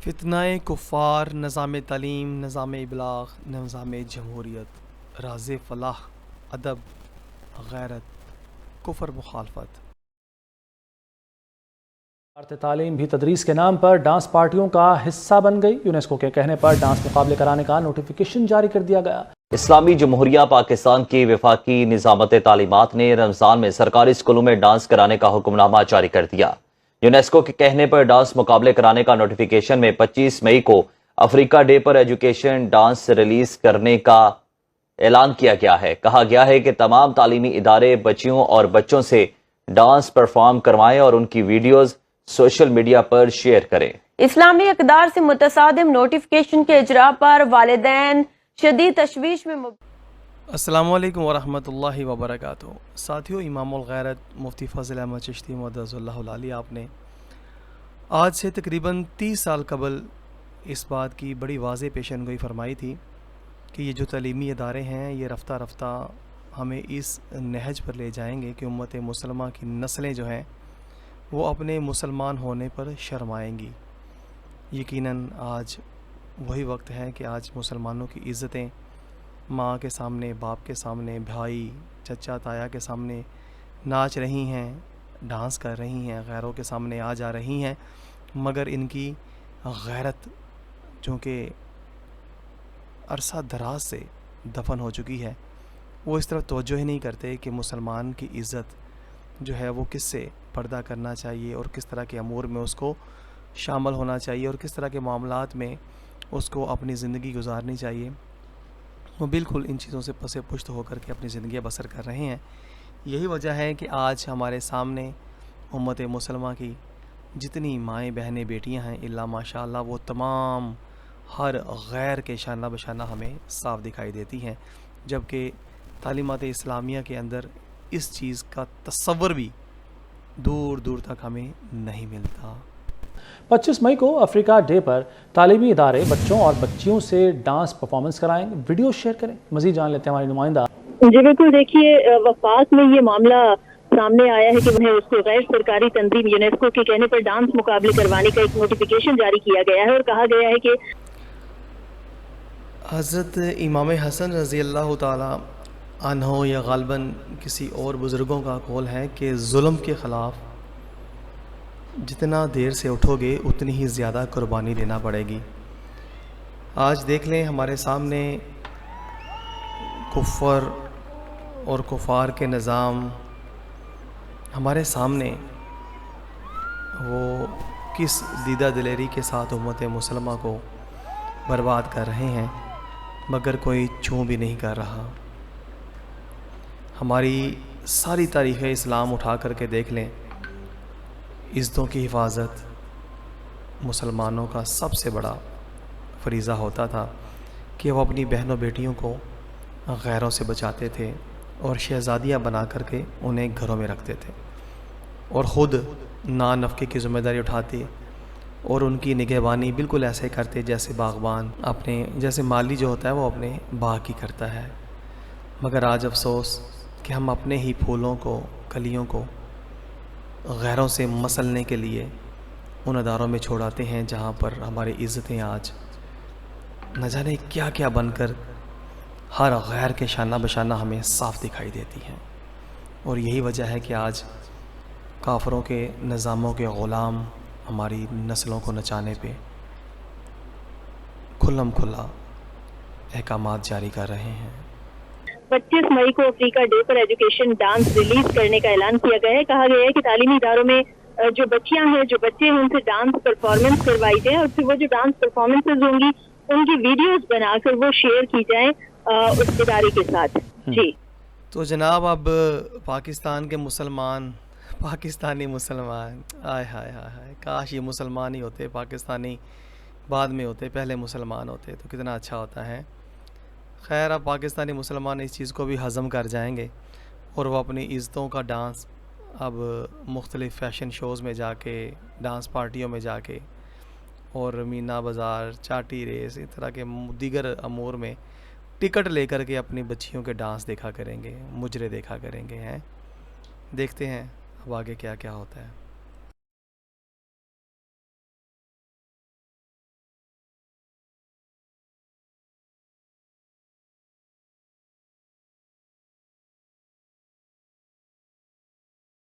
فتنہ کفار، نظام تعلیم، نظام ابلاغ، نظام جمہوریت، راز فلاح، ادب، غیرت، کفر مخالفت۔ وزارت تعلیم بھی تدریس کے نام پر ڈانس پارٹیوں کا حصہ بن گئی۔ یونیسکو کے کہنے پر ڈانس مقابلے کرانے کا نوٹیفیکیشن جاری کر دیا گیا۔ اسلامی جمہوریہ پاکستان کی وفاقی نظامت تعلیمات نے رمضان میں سرکاری اسکولوں میں ڈانس کرانے کا حکم نامہ جاری کر دیا۔ یونیسکو کے کہنے پر ڈانس مقابلے کرانے کا نوٹیفیکیشن میں 25 مئی کو افریقہ ڈے پر ایجوکیشن ڈانس ریلیز کرنے کا اعلان کیا گیا ہے۔ کہا گیا ہے کہ تمام تعلیمی ادارے بچیوں اور بچوں سے ڈانس پرفارم کروائیں اور ان کی ویڈیوز سوشل میڈیا پر شیئر کریں۔ اسلامی اقدار سے متصادم نوٹیفیکیشن کے اجراء پر والدین شدید تشویش میں السلام علیکم ورحمۃ اللہ وبرکاتہ۔ ساتھیو، امام الغیرت مفتی فضل احمد چشتی مقدس اللہ العالی آپ نے آج سے تقریباً 30 سال قبل اس بات کی بڑی واضح پیشن گوئی فرمائی تھی کہ یہ جو تعلیمی ادارے ہیں یہ رفتہ رفتہ ہمیں اس نہج پر لے جائیں گے کہ امت مسلمہ کی نسلیں جو ہیں وہ اپنے مسلمان ہونے پر شرمائیں گی۔ یقیناً آج وہی وقت ہے کہ آج مسلمانوں کی عزتیں ماں کے سامنے، باپ کے سامنے، بھائی، چچا، تایا کے سامنے ناچ رہی ہیں، ڈانس کر رہی ہیں، غیروں کے سامنے آ جا رہی ہیں، مگر ان کی غیرت چونکہ عرصہ دراز سے دفن ہو چکی ہے، وہ اس طرف توجہ ہی نہیں کرتے کہ مسلمان کی عزت جو ہے وہ کس سے پردہ کرنا چاہیے اور کس طرح کے امور میں اس کو شامل ہونا چاہیے اور کس طرح کے معاملات میں اس کو اپنی زندگی گزارنی چاہیے۔ وہ بالکل ان چیزوں سے پس پشت ہو کر کے اپنی زندگیاں بسر کر رہے ہیں۔ یہی وجہ ہے کہ آج ہمارے سامنے امت مسلمہ کی جتنی مائیں، بہنیں، بیٹیاں ہیں الا ماشاء اللہ وہ تمام ہر غیر کے شانہ بشانہ ہمیں صاف دکھائی دیتی ہیں، جبکہ تعلیمات اسلامیہ کے اندر اس چیز کا تصور بھی دور دور تک ہمیں نہیں ملتا۔ 25 مئی کو افریقہ ڈے پر تعلیمی ادارے بچوں اور بچیوں سے ڈانس پرفارمنس کرائیں، ویڈیو شیئر کریں۔ مزید جان لیتے ہیں ہماری نمائندہ۔ جی بالکل، دیکھیے وفاق میں یہ معاملہ سامنے آیا ہے کہ انہیں اس کو غیر سرکاری تنظیم یونیسکو کے کہنے پر ڈانس مقابلے کروانے کا ایک نوٹیفیکیشن جاری کیا گیا ہے اور کہا گیا ہے کہ حضرت امام حسن رضی اللہ تعالی عنہ یا غالباً کسی اور بزرگوں کا قول ہے کہ ظلم کے خلاف جتنا دیر سے اٹھو گے اتنی ہی زیادہ قربانی دینا پڑے گی۔ آج دیکھ لیں ہمارے سامنے کفر اور کفار کے نظام ہمارے سامنے وہ کس دیدہ دلیری کے ساتھ امت مسلمہ کو برباد کر رہے ہیں، مگر کوئی چھو بھی نہیں کر رہا۔ ہماری ساری تاریخ اسلام اٹھا کر کے دیکھ لیں، عزتوں کی حفاظت مسلمانوں کا سب سے بڑا فریضہ ہوتا تھا کہ وہ اپنی بہنوں بیٹیوں کو غیروں سے بچاتے تھے اور شہزادیاں بنا کر کے انہیں گھروں میں رکھتے تھے اور خود نفقے کی ذمہ داری اٹھاتے اور ان کی نگہبانی بالکل ایسے کرتے جیسے باغبان اپنے جیسے مالی جو ہوتا ہے وہ اپنے باغ کی کرتا ہے۔ مگر آج افسوس کہ ہم اپنے ہی پھولوں کو، کلیوں کو غیروں سے مسلنے کے لیے ان اداروں میں چھوڑاتے ہیں جہاں پر ہماری عزتیں آج نہ جانے کیا کیا بن کر ہر غیر کے شانہ بشانہ ہمیں صاف دکھائی دیتی ہیں۔ اور یہی وجہ ہے کہ آج کافروں کے نظاموں کے غلام ہماری نسلوں کو نچانے پہ کھلم کھلا احکامات جاری کر رہے ہیں۔ 25 مئی کو افریقہ ڈے پر ایجوکیشن ڈانس ریلیز کرنے کا اعلان کیا گیا ہے۔ کہا گیا ہے کہ تعلیمی اداروں میں جو بچیاں ہیں، جو بچے ہیں، ان سے ڈانس پرفارمنس کروائی جائے اور پھر وہ جو ڈانس پرفارمنسز ہوں گی ان کی ویڈیوز بنا کر وہ شیئر کی جائیں اس ادارے کے ساتھ۔ جی تو جناب اب پاکستان کے مسلمان، پاکستانی مسلمان، آئے ہائے ہائے ہائے، کاش یہ مسلمان ہی ہوتے، پاکستانی بعد میں ہوتے، پہلے مسلمان ہوتے تو کتنا اچھا ہوتا ہے۔ خیر، اب پاکستانی مسلمان اس چیز کو بھی ہضم کر جائیں گے اور وہ اپنی عزتوں کا ڈانس اب مختلف فیشن شوز میں جا کے، ڈانس پارٹیوں میں جا کے اور مینا بازار، چاٹی ریس، اس طرح کے دیگر امور میں ٹکٹ لے کر کے اپنی بچیوں کے ڈانس دیکھا کریں گے، مجرے دیکھا کریں گے ہیں۔ دیکھتے ہیں اب آگے کیا کیا ہوتا ہے۔